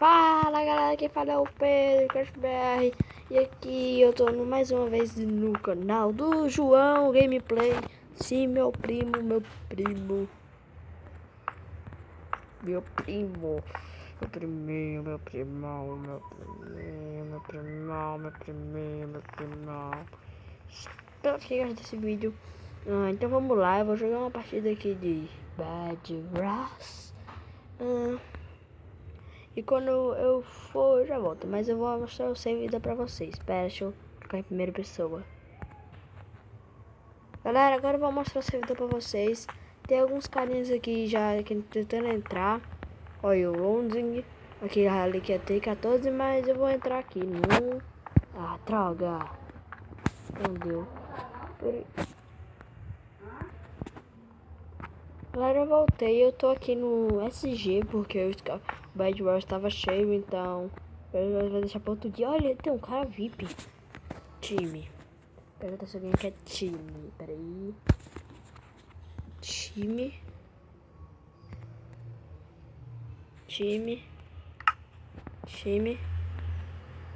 Fala galera, quem fala é o Pedro CashBR. E aqui eu tô mais uma vez no canal do João Gameplay. Sim, meu primo, meu priminho, meu primão, meu primão. Espero que gostem desse vídeo. Então vamos lá, eu vou jogar uma partida aqui de Bad Wars. E quando eu for, eu já volto. Mas eu vou mostrar o save vida pra vocês. Espera, deixa eu ficar em primeira pessoa. Galera, agora eu vou mostrar o save vida pra vocês. Tem alguns carinhas aqui já que tentando entrar. Olha o Londing. Aqui ali que é T14, mas eu vou entrar aqui no... Ah, droga. Não deu. Galera, eu voltei. Eu tô aqui no SG porque o Bad Wars estava cheio, então... Eu vou deixar pra outro dia. Olha, tem um cara VIP. Time. Pergunta se alguém quer time. Peraí. Time.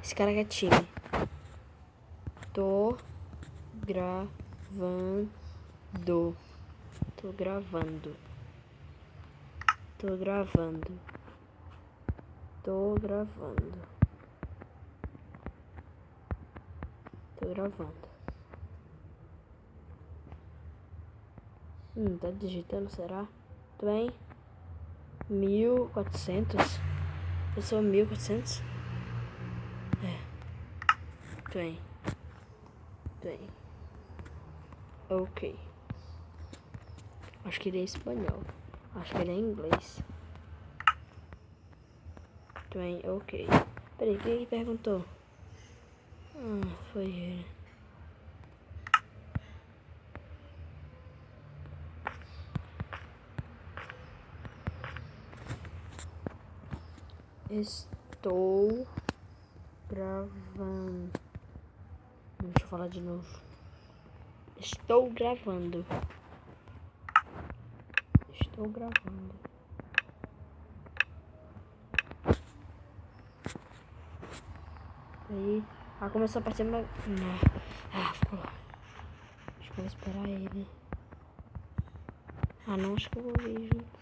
Esse cara quer time. Tô gravando. Tô gravando. Tá digitando, será? Tudo bem? 1400. Eu sou 1400. Tudo bem. Ok. Acho que ele é espanhol. Acho que ele é inglês. Tudo bem, ok. Peraí, quem que perguntou? Foi ele. Estou gravando. Deixa eu falar de novo. Estou gravando. Aí. Começou a aparecer uma... ficou lá. Acho que eu vou esperar ele. Não, acho que eu vou ver junto.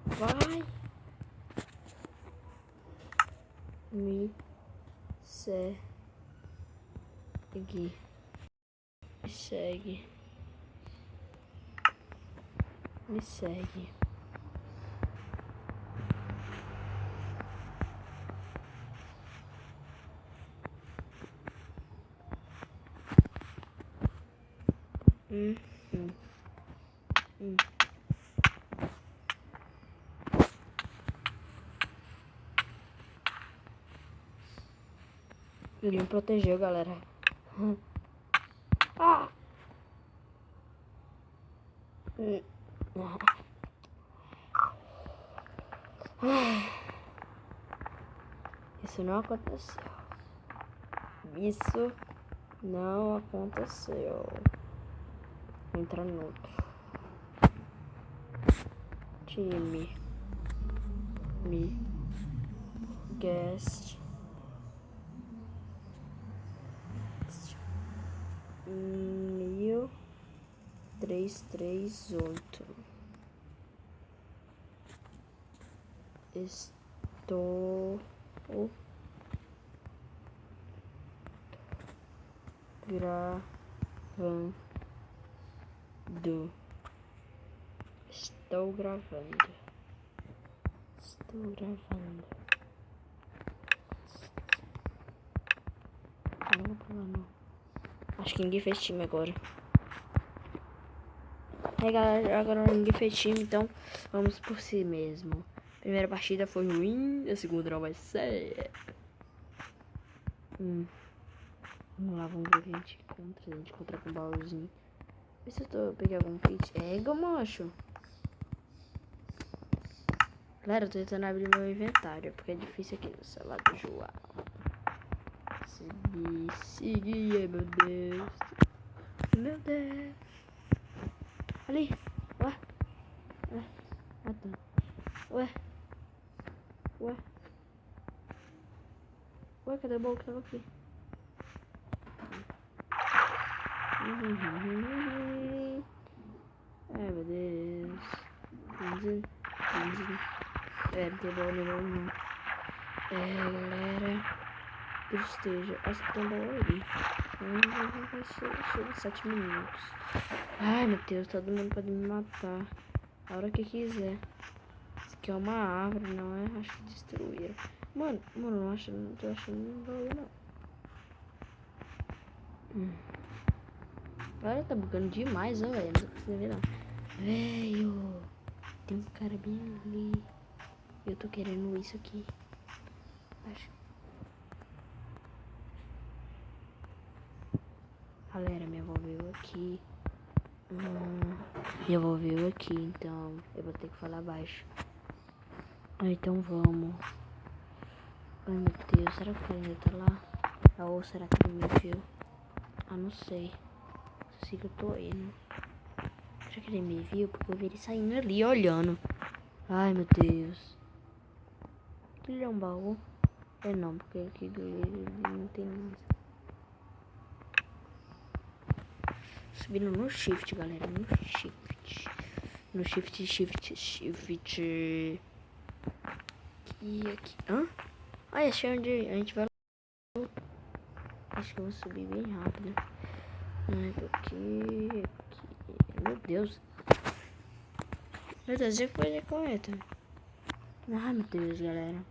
Vai. Me segue. Me segue. Ele me protegeu, galera. Isso não aconteceu. Vou entrar no outro. Time. Guest. 1338. Estou gravando. Não vou pular, não. Acho que ninguém fez time agora. Aí galera, agora ninguém fez time, então vamos por si mesmo. Primeira partida foi ruim, a segunda não vai ser. Vamos lá, vamos ver o que a gente encontra. A gente encontra com um baúzinho. Vê se eu peguei algum kit. Macho. Galera, eu tô tentando abrir meu inventário, porque é difícil aqui no celular do João. Segui, ai, meu Deus. Meu Deus. Ali. Ué. Ué. Ah, tá. Ué. Ué. Ué, cadê o baú que tava aqui? Ai, meu Deus. É, não tem baú nenhum, não. É, galera. Esteja. Acho que tem um baú ali. Vai ser 7 minutos. Ai, meu Deus. Todo mundo pode me matar. A hora que quiser. Isso aqui é uma árvore, não é? Acho que destruíram. Mano, não tô achando um baú, não. Agora tá bugando demais, ó, velho. Não tô conseguindo ver, não. Velho, tem um cara bem ali. Eu tô querendo isso aqui. Acho. Galera, minha avó veio aqui. Minha avó veio aqui, então eu vou ter que falar baixo. Então vamos. Ai, meu Deus, será que o cara ainda tá lá? Ou será que ele me viu? Ah, não sei. Só sei que eu tô indo. Será que ele me viu? Porque eu vi ele saindo ali, olhando. Ai, meu Deus. Aquilo é um baú? É não, porque aqui do ele não tem nada. Subindo no shift, galera. No shift. No shift. Aqui. Hã? Ah, achei onde a gente vai. Acho que eu vou subir bem rápido. Aqui. Meu Deus. Meu Deus, já foi de correta. Ah, meu Deus, galera.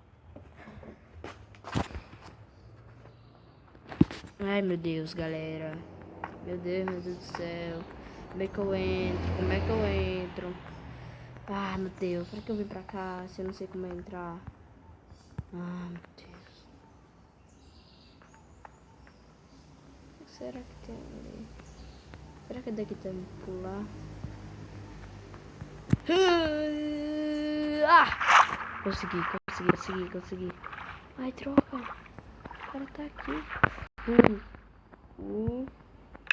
Ai, meu Deus, galera. Meu Deus do céu. Como é que eu entro? Ah, meu Deus. Por que eu vim pra cá se eu não sei como entrar? Ah, meu Deus. O que será que tem ali? Será que daqui tem que pular? Ah! Consegui. Ai, troca. O cara tá aqui.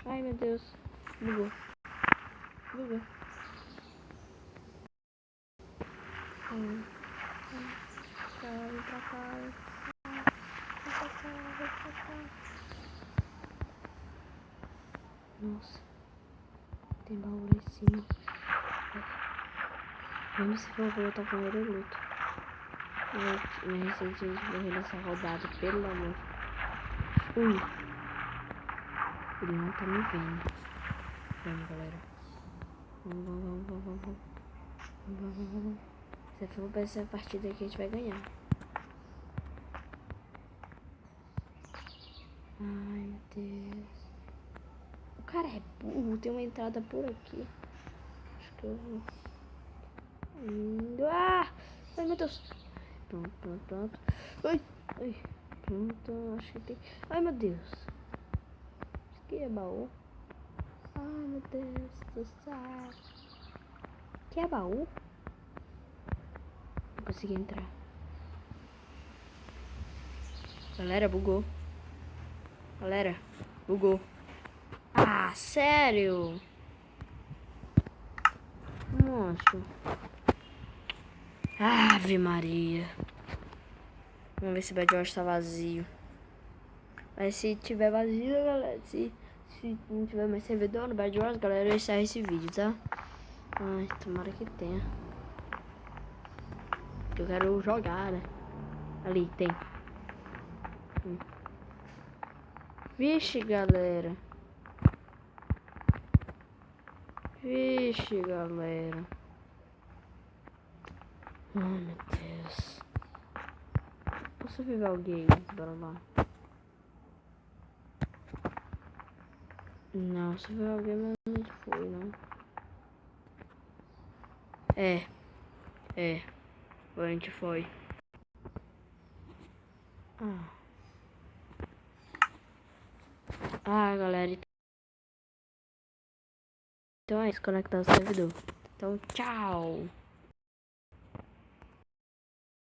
Ai, meu Deus. Bugou. Vem pra cá. Nossa. Tem baú lá em cima. Mesmo se for voltar com ele, eu luto. Minha recentemente morri nessa rodada, pelo amor. Ui. Ele não tá me vendo. Vamos, galera. Vamos. Se for pra essa partida aqui, a gente vai ganhar. Ai, meu Deus. O cara é burro. Tem uma entrada por aqui. Acho que eu vou. Ah! Ai, meu Deus. Pronto. Ai. Pronto, acho que tem. Ai, meu Deus. Isso aqui é baú. Ai, meu Deus do céu. Que é baú? Não consegui entrar. Galera, bugou. Ah, sério? Nossa. Ave Maria. Vamos ver se o Bedwars tá vazio. Mas se tiver vazio, galera, se não tiver mais servidor no Bedwars, galera, eu encerro esse vídeo, tá? Ai, tomara que tenha. Que eu quero jogar, né? Ali, tem. Vixe, galera. Ai, meu Deus. Posso viver alguém? Bora lá. Não, se viver alguém, mas a gente foi, não. É. A gente foi. Galera. Então é isso, conectar o servidor. Então, tchau.